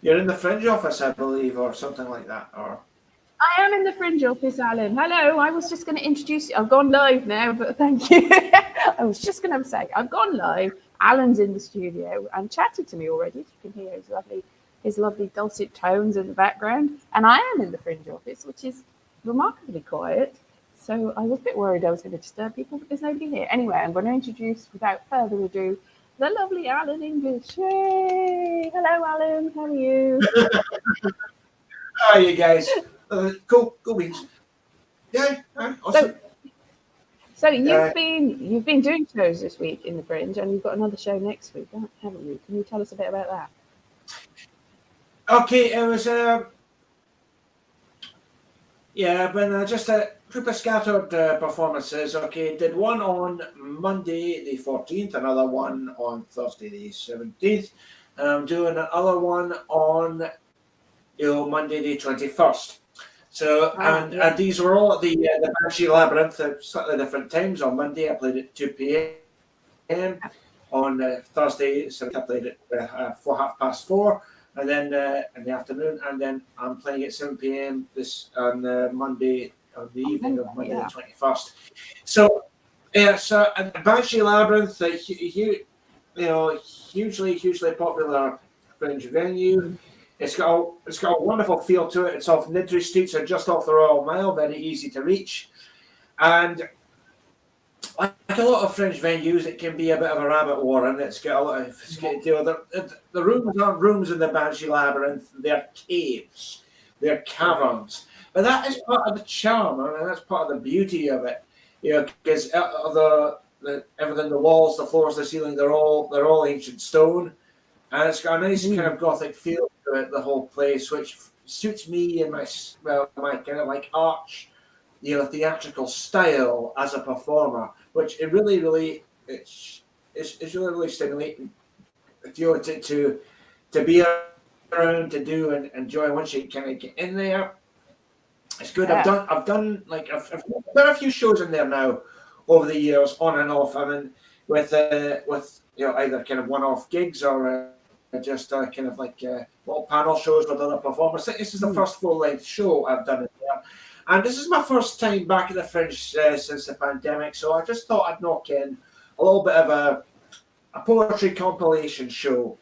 You're in the Fringe office, I believe, or something like that. Or I am in the Fringe office, Alan. Hello. I was just going to introduce you. I've gone live now, but thank you. I was just going to say I've gone live. Alan's in the studio and chatted to me already. You can hear his lovely dulcet tones in the background. And I am in the Fringe office, which is remarkably quiet. So I was a bit worried I was going to disturb people, but there's nobody here. Anyway, I'm going to introduce, without further ado, the lovely Alain English. Yay! Hello, Alan. How are you? how are you guys? Cool beans. Yeah, So, awesome. So Uh, you've been doing shows this week in the Fringe, and you've got another show next week, haven't you? Can you tell us a bit about that? okay, it was yeah, been just a group of scattered performances. Okay, did one on Monday the 14th, another one on Thursday the 17th. I'm doing another one on Monday the 21st. So, Ah, and yeah. these were all at the Banshee Labyrinth at slightly different times. On Monday, I played at 2 p.m. On Thursday, so I played at 4:30, and then in the afternoon, and then I'm playing at 7 p.m. this on Monday, on the evening of Monday the Yeah. 21st. So, yeah, so Banshee Labyrinth, hugely popular Fringe venue. Mm. It's got a wonderful feel to it. It's off Niddry Street, so just off the Royal Mile, very easy to reach. And like a lot of Fringe venues, it can be a bit of a rabbit warren. It's got a lot of the rooms aren't rooms in the Banshee Labyrinth. They're caves, they're caverns. But that is part of the charm. I mean, that's part of the beauty of it. Because everything, the walls, the floors, the ceiling, they're all ancient stone, and it's got a nice kind Mm. of gothic feel to it. The whole place, which suits me and my kind of like arch, theatrical style as a performer, which it really it's really stimulating to be around to do and enjoy once you kind of get in there. It's good. Yeah. I've done like I've done a few shows in there now over the years, on and off. I mean, with either kind of one-off gigs or just kind of like little panel shows with other performers. This is the Mm. first full-length show I've done in there, and this is my first time back at the Fringe since the pandemic. So I just thought I'd knock in a little bit of a poetry compilation show,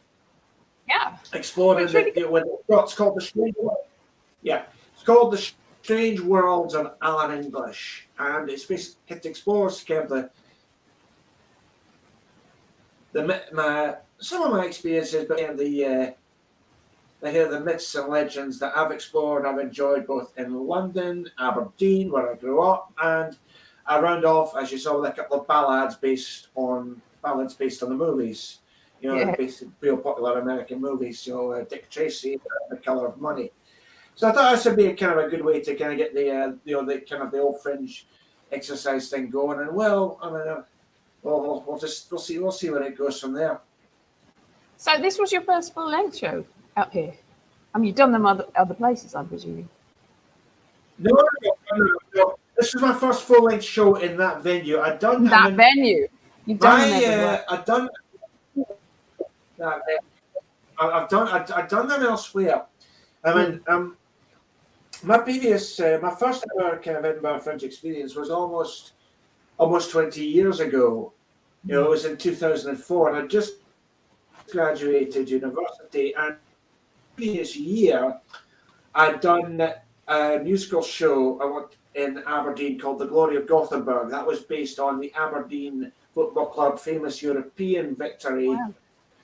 Yeah. Well, exploring it's really good. what's called the Strange World. Yeah, it's called the Strange Worlds of Alain English, and it explores kind of some of my experiences, but the myths and legends that I've explored. I've enjoyed both in London, Aberdeen, where I grew up, and I round off, as you saw, with a couple of ballads based on the movies. The Yeah. basic, real popular American movies. Dick Tracy, The Color of Money. So I thought this would be a kind of a good way to kind of get the kind of the old Fringe exercise thing going. And I mean, we'll see where it goes from there. So this was your first full length show out here. I mean, you've done them other places, I'm presuming. No. This was my first full length show in that venue. I That mean, venue. You've done them everywhere. I've done that. I've done them elsewhere. I Mm. mean, my first ever kind of Edinburgh Fringe experience was almost 20 years ago. It was in 2004, and I just graduated university, and the previous year I'd done a musical show in Aberdeen called The Glory of Gothenburg. That was based on the Aberdeen Football Club famous European victory, Wow.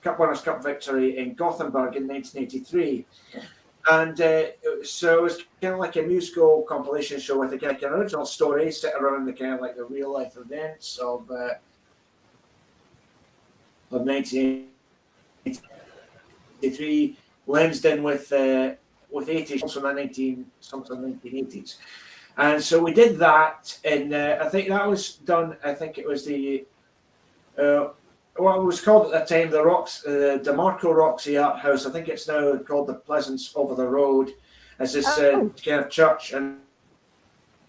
Runners' Cup victory in Gothenburg in 1983. And so it was kind of like a musical compilation show with a kind of an original story set around the kind of like the real life events of 1983, lensed in with 80s from the 1980s. And so we did that, and I think that was done. I think it was what it was called at the time, DeMarco Roxy Art House. I think it's now called the Pleasance over the Road. It's this Oh. kind of church in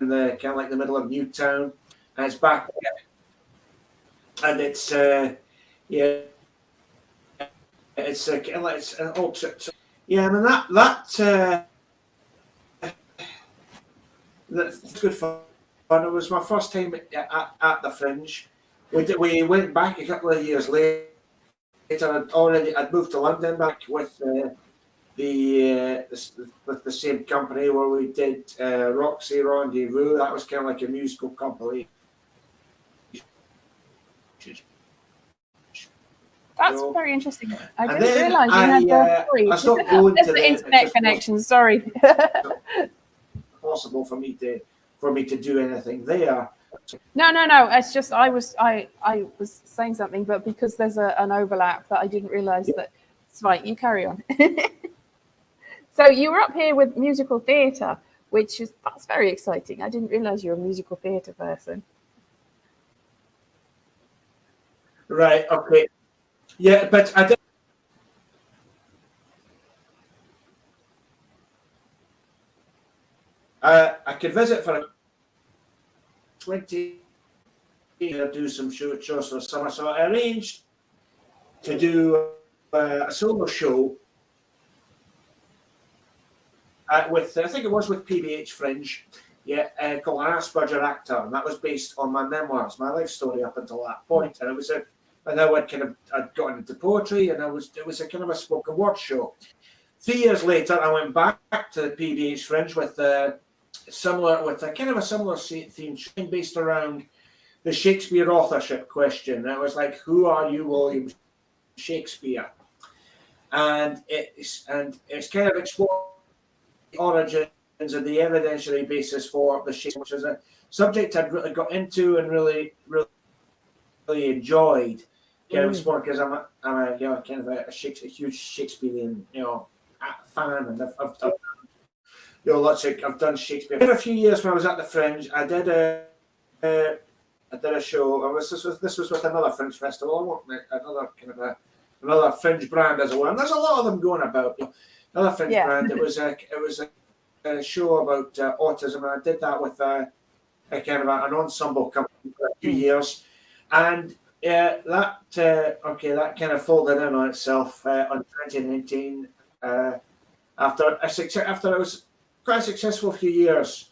the kind of like the middle of Newtown, and it's back, and yeah, it's an old church. Yeah, I mean that's good fun. It was my first time at the Fringe. We went back a couple of years later. I'd moved to London back with with the same company where we did Roxy Rendezvous. That was kind of like a musical compilation. That's very interesting. I And didn't then realise you had the three. I stopped going There's to the them. internet connection. Sorry. Possible for me to do anything there. No. It's just I was saying something, but because there's an overlap that I didn't realise that. It's right. You carry on. So you were up here with musical theatre, that's very exciting. I didn't realise you're a musical theatre person. Right. Okay. Yeah, but I did. I could visit for 20 years, do some shows for the summer. So I arranged to do a solo show with, I think it was with PBH Fringe, called An Asperger Actor, and that was based on my memoirs, my life story up until that point. And it was and now I'd gotten into poetry, and it was a kind of a spoken word show. 3 years later, I went back to the PBH Fringe with a kind of a similar theme based around the Shakespeare authorship question. It was like, who are you, William Shakespeare? And it's kind of exploring the origins and the evidentiary basis for the Shakespeare, which is a subject I'd really got into and really enjoyed. Kind of exploring, because I'm a kind of a huge Shakespearean fan, and I've done Shakespeare. In a few years when I was at the Fringe, I did a show. This was with another Fringe festival. I worked with another Fringe brand as well. And there's a lot of them going about. Another Fringe brand. It was a show about autism, and I did that with a kind of an ensemble company for a few years, and that kind of folded in on itself on 2019 after it was quite a successful few years.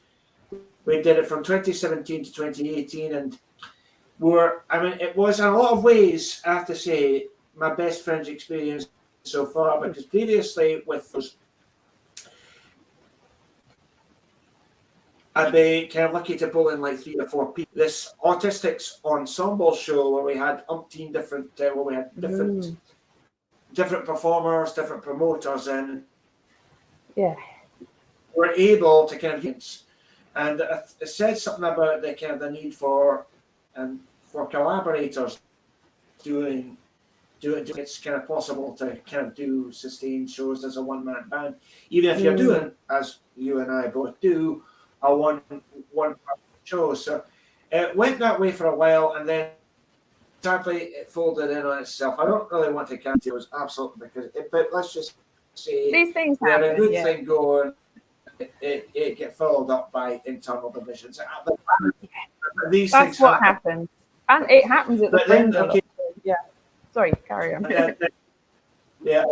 We did it from 2017 to 2018, and it was in a lot of ways, I have to say, my best Fringe experience so far, because previously with those, I'd be kind of lucky to pull in like 3 or 4 people. This autistics ensemble show where we had umpteen different different performers, different promoters, and we're able to kind of, and it said something about the kind of the need for collaborators doing. It's kind of possible to kind of do sustained shows as a one-man band, even if you're doing, as you and I both do, a one show. So it went that way for a while, and then sadly it folded in on itself. I don't really want to count it was absolutely but let's just say these things we happen, had a good thing going. It get followed up by internal divisions. That's what happens, and it happens at the Fringe. Yeah. Sorry, carry on. Yeah.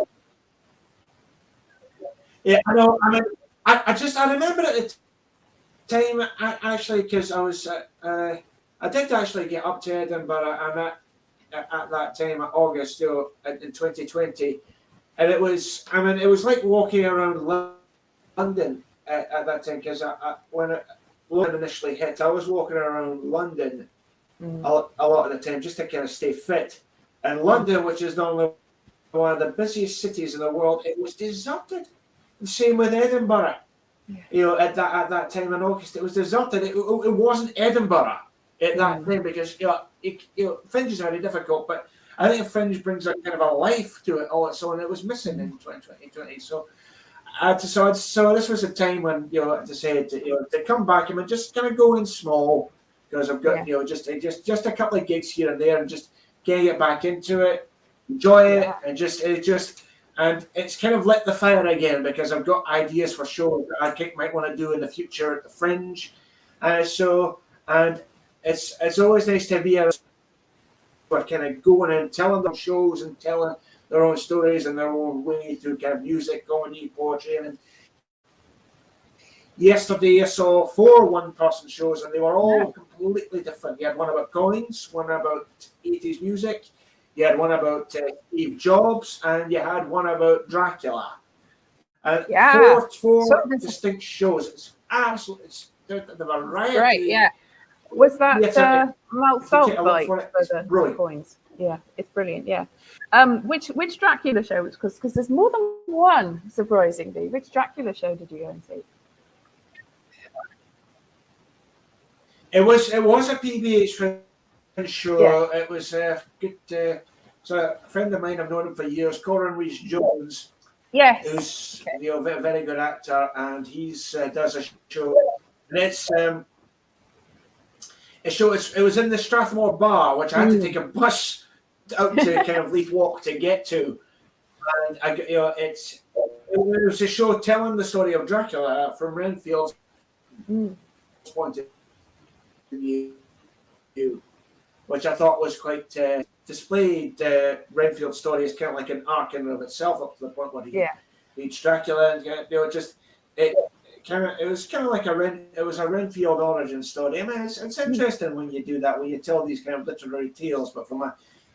I know. I mean, I remember at the time, actually, because I did actually get up to Edinburgh, and at that time, at August, in 2020, and it was like walking around London at that time, because when London initially hit, I was walking around London a lot of the time just to kind of stay fit. And London, which is normally one of the busiest cities in the world, it was deserted. The same with Edinburgh. At that time in August, it was deserted. It wasn't Edinburgh at that time, because Fringe is very difficult, but I think Fringe brings a kind of a life to it all its own. It was missing in 2020. So this was a time when to come back. I mean, just kind of go in small, because I've got just a couple of gigs here and there, and just get back into it, enjoy it, and and it's kind of lit the fire again, because I've got ideas for shows that I might want to do in the future at the Fringe, and it's always nice to be we're kind of going and telling them shows and telling their own stories and their own way to kind of music, comedy, poetry. And yesterday I saw 4 one-person shows, and they were all completely different. You had one about coins, one about 80s music, you had one about Steve Jobs, and you had one about Dracula. Four distinct shows. It's absolutely the variety. Great, yeah. Was that Malt Salt Bite for the coins? Yeah, it's brilliant. Yeah. Which Dracula show? Because there's more than one, surprisingly. Which Dracula show did you go and see? It was a PBH Fringe show. Yeah. It was good. So a friend of mine, I've known him for years, Corin Rees-Jones. Yes. Who's a very good actor, and he's does a show. And it was in the Strathmore Bar, which I had to take a bus out to kind of Leith Walk to get to. And it was a show telling the story of Dracula from Renfield's point of view, which I thought was quite displayed. Renfield's story is kind of like an arc in and of itself, up to the point where he reads Dracula, and it was kind of like a Renfield origin story. I mean, it's interesting when you do that, when you tell these kind of literary tales, but from a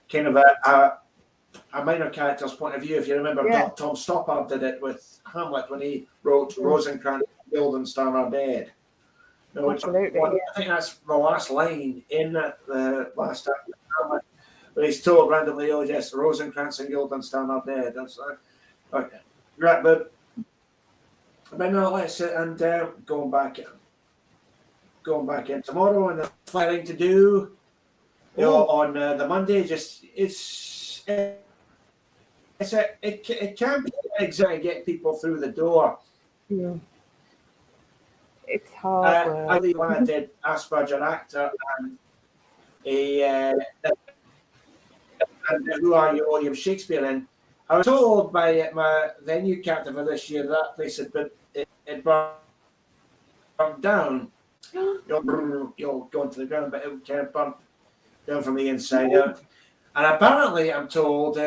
kind of a minor character's point of view. If you remember, Tom Stoppard did it with Hamlet when he wrote Rosencrantz and Guildenstern are dead. Absolutely. I think that's the last line in the last act of Hamlet, but he's told randomly, "Oh yes, Rosencrantz and Guildenstern are dead." That's okay. Right, but no, let's and going back in tomorrow, and the flying to do, on the Monday. Just it can be exactly get people through the door. Yeah. It's hard. I think when I did Asperger actor and Who Are You, William Shakespeare, and I was told by my venue captain for this year that place had been it burned down. You'll go into the ground, but it kind of burnt down from the inside out. And apparently, I'm told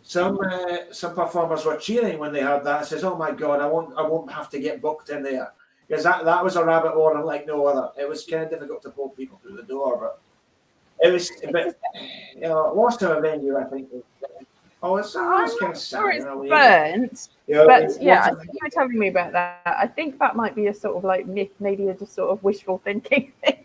some performers were cheering when they heard that. It says, "Oh my God, I won't have to get booked in there." Because that was a rabbit hole like no other. It was kind of difficult to pull people through the door, but it was a bit, lost to a venue, I think. It's kind of sad. Burnt. But yeah, you were telling me about that. I think that might be a sort of like myth, maybe a just sort of wishful thinking thing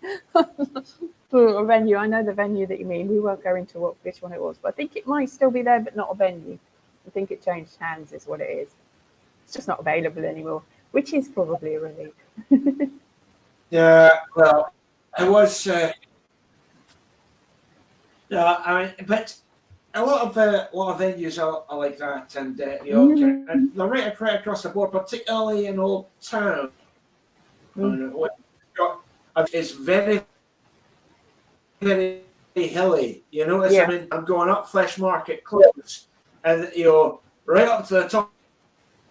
for a venue. I know the venue that you mean. We won't go into which one it was, but I think it might still be there, but not a venue. I think it changed hands, is what it is. It's just not available anymore, which is probably a relief. Yeah, well, it was. I mean, but a lot of venues are like that, and and they're right across the board, particularly in Old Town. It's very, very hilly. You notice, I mean, I'm going up Flesh Market Close, and right up to the top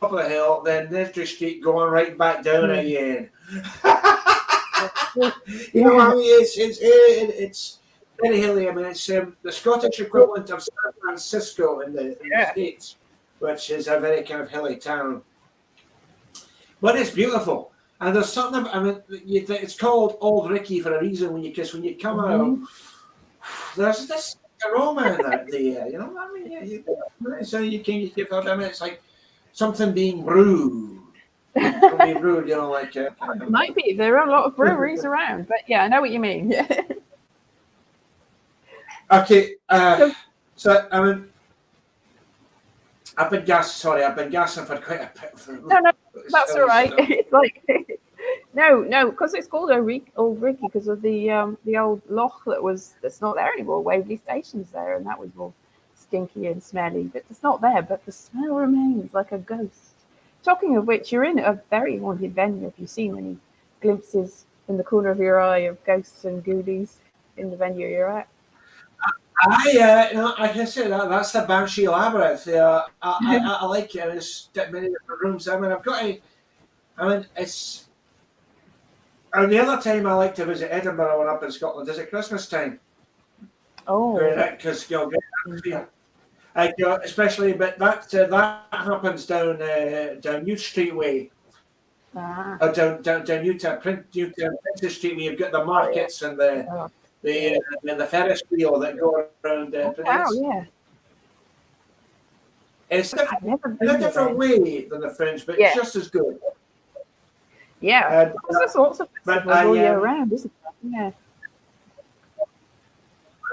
of the hill, then Nidri Street going right back down again. You know what I mean? It's very hilly. I mean, it's the Scottish equivalent of San Francisco in the States, which is a very kind of hilly town. But it's beautiful. And there's something, I mean, it's called Old Ricky for a reason, because when you come out, there's this aroma in that there, you know what I mean? So you can give that, I mean, it's like something being brewed. Being brewed, like... It might be. There are a lot of breweries around, but yeah, I know what you mean. Okay, so I mean, I've been gassing for quite a bit. No, that's all right. It's like no, because it's called Old Ricky because of the old loch that's not there anymore. Waverley Station's there, and that was all stinky and smelly, but it's not there. But the smell remains like a ghost. Talking of which, you're in a very haunted venue. Have you seen any glimpses in the corner of your eye of ghosts and ghoulies in the venue you're at? Like I said, that's the Banshee Labyrinth. I like it. There's many different rooms. I mean, it's. And the other time I like to visit Edinburgh when up in Scotland is at Christmas time. Oh. Because you'll get Especially, but that happens down New Street Way, down New Princess Street, where you've got the markets and the Ferris wheel that go around. Wow, yeah. It's I've never in been a there. different way than the Fringe, but it's just as good. Yeah, there's lots of festivals all year round, isn't there?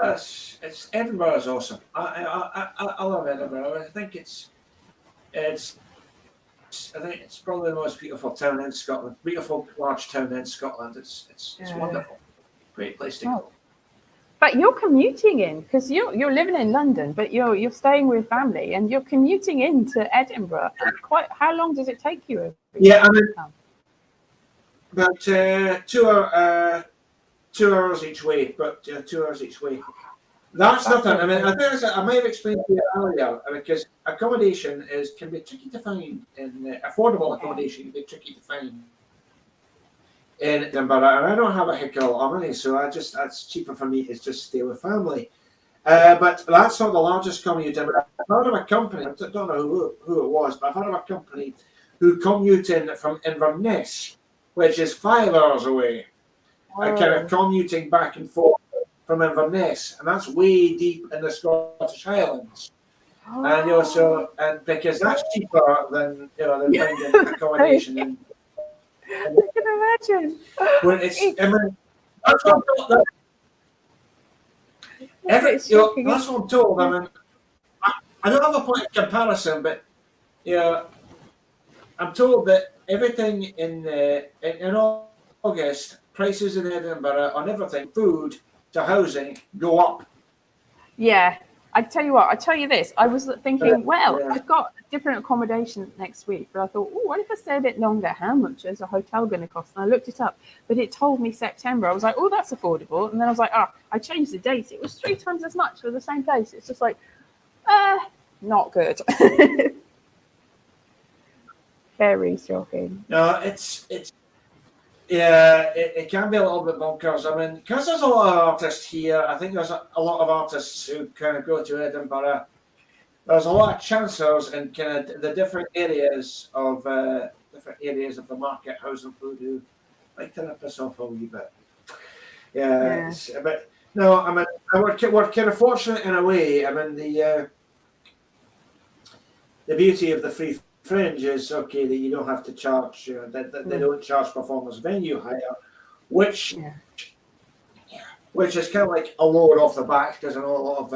Yeah. It's Edinburgh is awesome. I love Edinburgh. I think it's probably the most beautiful town in Scotland. Beautiful large town in Scotland. It's wonderful. Great place to go. But you're commuting in because you're living in London, but you're staying with family and you're commuting into Edinburgh. How long does it take you? About 2 hours each way. But 2 hours each way. That's nothing. I mean, I might have explained to you earlier because accommodation can be tricky to find, and affordable accommodation can be tricky to find in Edinburgh. And I don't have a heck of a lot of money, so that's cheaper for me is just stay with family. But that's not the largest commute. I've heard of a company. I don't know who it was, but I've heard of a company who commute in from Inverness, which is 5 hours away, kind of commuting back and forth from Inverness, and that's way deep in the Scottish Highlands. And because that's cheaper than finding accommodation. And I can imagine. When that's what I'm told. I mean, I don't have a point of comparison, but I'm told that everything in August, prices in Edinburgh on everything, food to housing, go up. Yeah, I tell you this. I was thinking, I've got different accommodation next week, but I thought, what if I stay a bit longer? How much is a hotel going to cost? And I looked it up, but it told me September. I was like, that's affordable. And then I was like, I changed the date. It was 3 times as much for the same place. It's just like, not good. Very shocking. No, it can be a little bit bonkers. I mean, because there's a lot of artists here, I think there's a lot of artists who kind of go to Edinburgh. There's a lot of chancers in kind of the different areas of the market, house and food, who like to rip us off a wee bit. Yeah. But no, I mean, we're kind of fortunate in a way. I mean, the beauty of the free Fringe is that you don't have to charge. They don't charge performance venue hire, which is kind of like a load off the back, because I know a lot of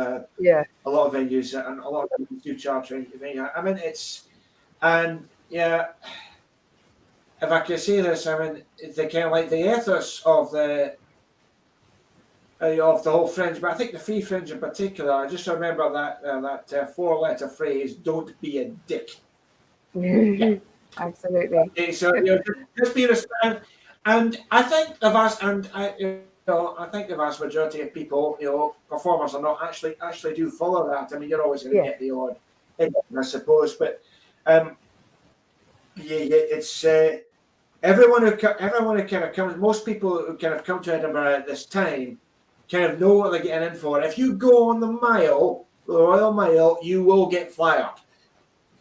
venues and a lot of venues do charge venue. I mean, if I can say this, I mean, they kind of like the ethos of the whole Fringe, but I think the free Fringe in particular. I just remember that 4-letter phrase: "Don't be a dick." Yeah. Absolutely. So just be respectful, and I think the vast majority of people, performers or not, actually do follow that. I mean, you're always going to get the odd, I suppose, but it's everyone who kind of comes. Most people who kind of come to Edinburgh at this time kind of know what they're getting in for. If you go on the Royal Mile, you will get fired.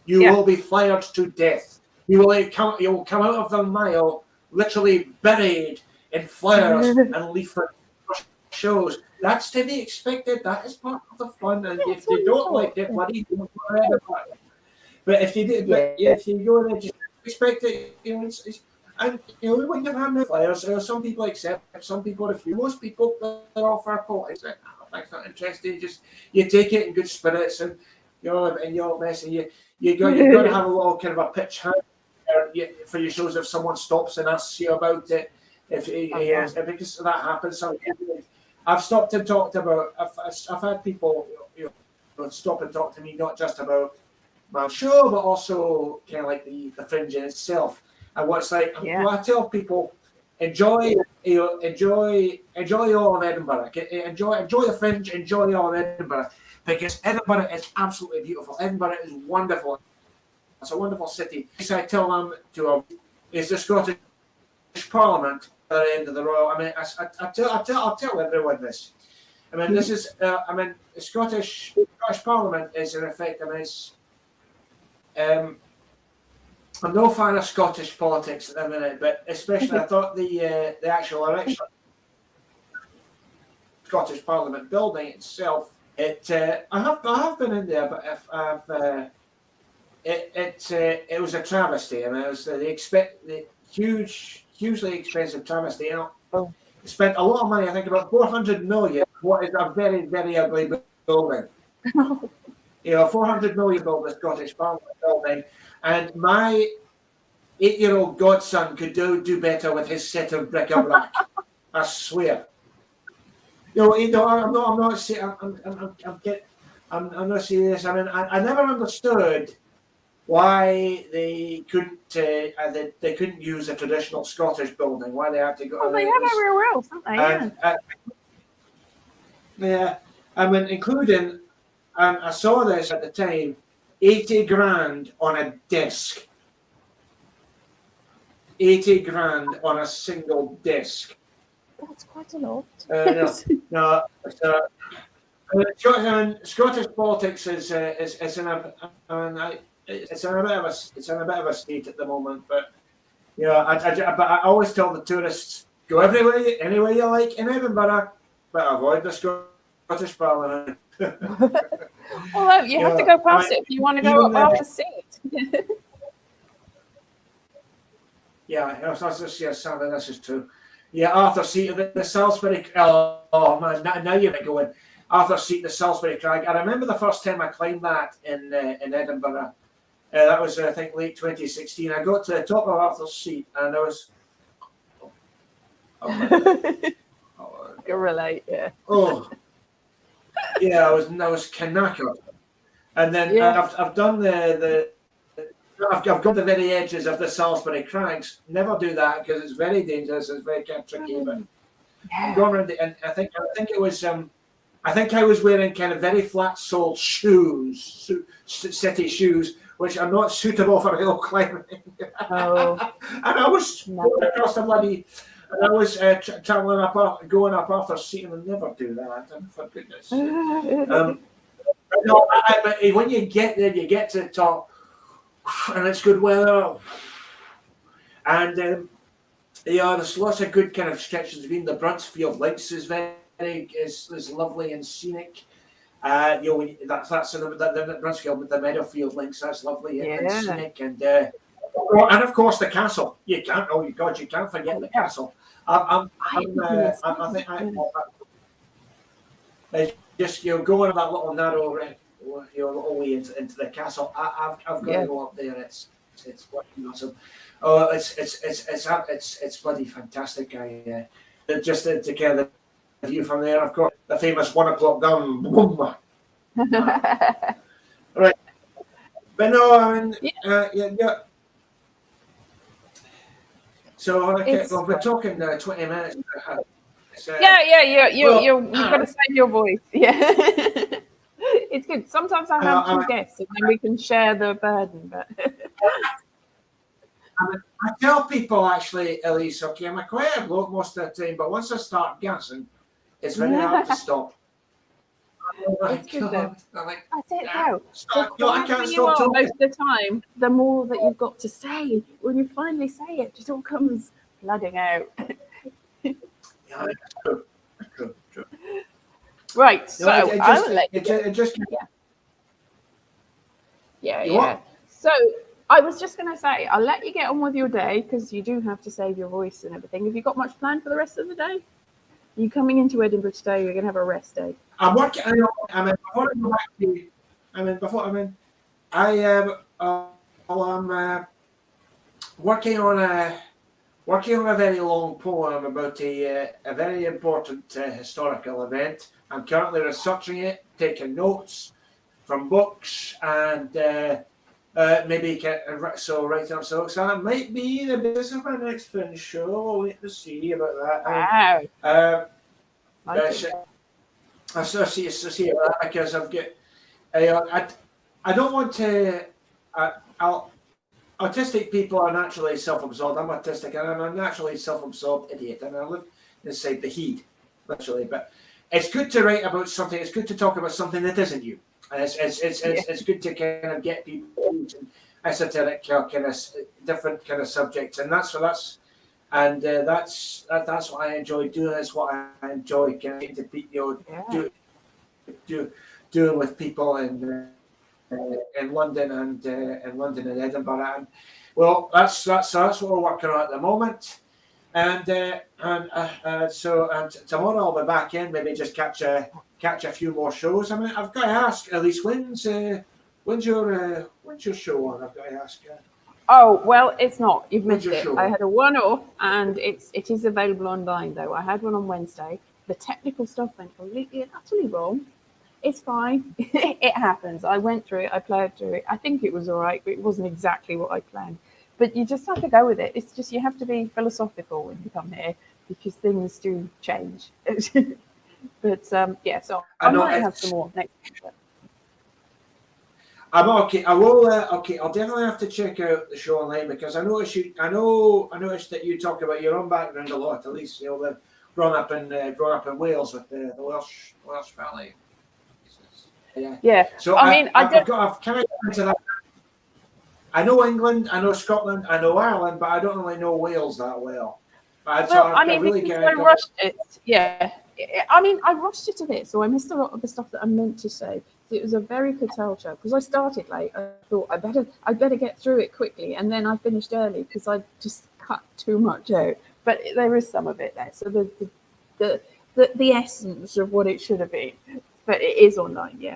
You will be fired to death. You will come out of the mile literally buried in flyers and leaflets for shows. That's to be expected. That is part of the fun. And if you don't like it, bloody don't go ahead about it. But if you did, if you go there, just expect it. And we can have no flyers. Some people accept, some people refuse. Most people are all fair politics. That's not interesting. You take it in good spirits, and you're messing. You've got to have a little kind of a pitch hand for your shows if someone stops and asks you about it. If because that happens, I've stopped and talked about. I've had people stop and talk to me, not just about my show, but also kind of like the Fringe in itself. And what's like, well, I tell people, enjoy all of Edinburgh. Enjoy the Fringe. Enjoy all of Edinburgh. Because Edinburgh is absolutely beautiful. Edinburgh is wonderful. It's a wonderful city. I tell them is the Scottish Parliament at the end of the Royal. I mean, I'll tell everyone this. I mean, this is. The Scottish Parliament is in effect. I mean, it's. I'm no fan of Scottish politics at the minute, but especially I thought the actual election, Scottish Parliament building itself. I have been in there, but if I've. It was a travesty. I mean, it was the hugely expensive travesty. Oh. Spent a lot of money. I think about 400 million. What is a very, very ugly building? 400 million build the Scottish Parliament building, and my 8-year-old godson could do better with his set of bric-a-brac. I swear. I'm not saying. I'm not serious. I mean, I never understood why they couldn't use a traditional Scottish building. Why they had to go? Well, they have everywhere else, don't they? Yeah, I mean, including. I saw this at the time. 80 grand on a disc. 80 grand on a single disc. That's quite a lot. No. Scottish politics is in a. It's in a bit of a state at the moment, but but I always tell the tourists go anywhere you like in Edinburgh, but avoid the Scottish Parliament. Well, you have to go past it if you want to go up Arthur's Seat. Sadly, this is true. Yeah, Arthur's Seat, the Salisbury. Oh man, now you're going. Arthur's Seat, the Salisbury Crag. I remember the first time I climbed that in Edinburgh. That was, I think, late 2016. I got to the top of Arthur's Seat, and I was. You relate, yeah. Oh, yeah, I was knackered, and then I've done I've gone to the very edges of the Salisbury Crags. Never do that because it's very dangerous. It's very kind of tricky. But I'm going around and I think it was. I think I was wearing kind of very flat-soled shoes, city shoes, which are not suitable for hill climbing. Oh. And I was going across the bloody. And I was going up Arthur's Seat, and I never do that. For goodness. But when you get there, you get to the top, and it's good weather, and there's lots of good kind of stretches between the Bruntsfield Links is is lovely and scenic. That's in the Bruntsfield, the Meadowfield Links. That's lovely and scenic, and of course the castle. You can't. Oh God, you can't forget the castle. I think just going that little narrow, little way into the castle. I've got to go up there. It's awesome. Oh, it's bloody fantastic. Just to kind of the view from there. Of course, the famous 1 o'clock gun. Boom. Right, but no, I mean, yeah. So we're talking 20 minutes. You've got to save your voice. Yeah, it's good. Sometimes I have two guests, and then we can share the burden. But I tell people actually, Elise, okay, I'm a quiet bloke most of the time, but once I start gassing, it's very hard to stop. It's good though. That's it now. I can't stop talking. Most of the time, the more that you've got to say, when you finally say it, it just all comes flooding out. Yeah, true. Right, so I will let you Yeah. So I was just going to say, I'll let you get on with your day because you do have to save your voice and everything. Have you got much planned for the rest of the day? Are you coming into Edinburgh today? You're going to have a rest day. I'm working. Before I go back to, I'm working on a very long poem about a very important historical event. I'm currently researching it, taking notes from books, and maybe writing up. So that might be the basis of my next Fringe show. We'll wait to see about that. Wow. I see about that because I've got. I don't want to. Autistic people are naturally self-absorbed. I'm autistic, and I'm a naturally self-absorbed idiot, and I live inside the heat, literally. But it's good to write about something. It's good to talk about something that isn't you. And it's good to kind of get people into esoteric kind of different kind of subjects, and that's what I enjoy doing. That's what I enjoy getting to be, doing with people in London and Edinburgh. And well, that's what we're working on at the moment. And tomorrow I'll be back in, maybe just catch a few more shows. I mean, I've got to ask, Elise, when's your show on? I've got to ask. Oh well, it's not. You've missed it. Show? I had a one-off, and it is available online though. I had one on Wednesday. The technical stuff went completely and utterly wrong. It's fine. It happens. I went through it. I played through it. I think it was all right, but it wasn't exactly what I planned. But you just have to go with it. It's just you have to be philosophical when you come here because things do change. But so I might have some more next week. I'm okay. I will. Okay, I'll definitely have to check out the show online because I noticed that you talk about your own background a lot. At least growing up in Wales with the Welsh family. Yeah. So I've kind of got into that. I know England, I know Scotland, I know Ireland, but I don't really know Wales that well. I rushed it. Yeah. I mean, I rushed it a bit, so I missed a lot of the stuff that I meant to say. It was a very curtailed show because I started late. I thought I better get through it quickly, and then I finished early because I just cut too much out. But there is some of it there, so the essence of what it should have been. But it is online, yeah.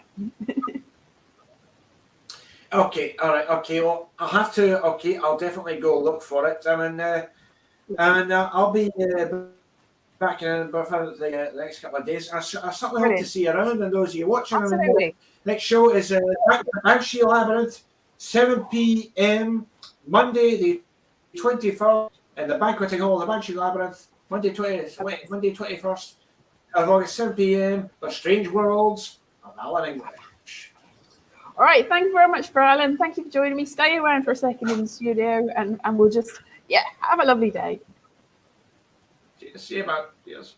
Okay, all right, okay. Well, I'll have to. Okay, I'll definitely go look for it. I mean, and I'll be back in the next couple of days. I certainly hope to see you around, and those of you watching. Absolutely. Next show is Banshee Labyrinth, 7 p.m. Monday the 21st, in the banqueting hall of the Banshee Labyrinth. Monday 21st of August, 7 p.m. The Strange Worlds of Alain English. All right, thank you very much, Alan. Thank you for joining me. Stay around for a second in the studio, and we'll just have a lovely day. See you about. Yes.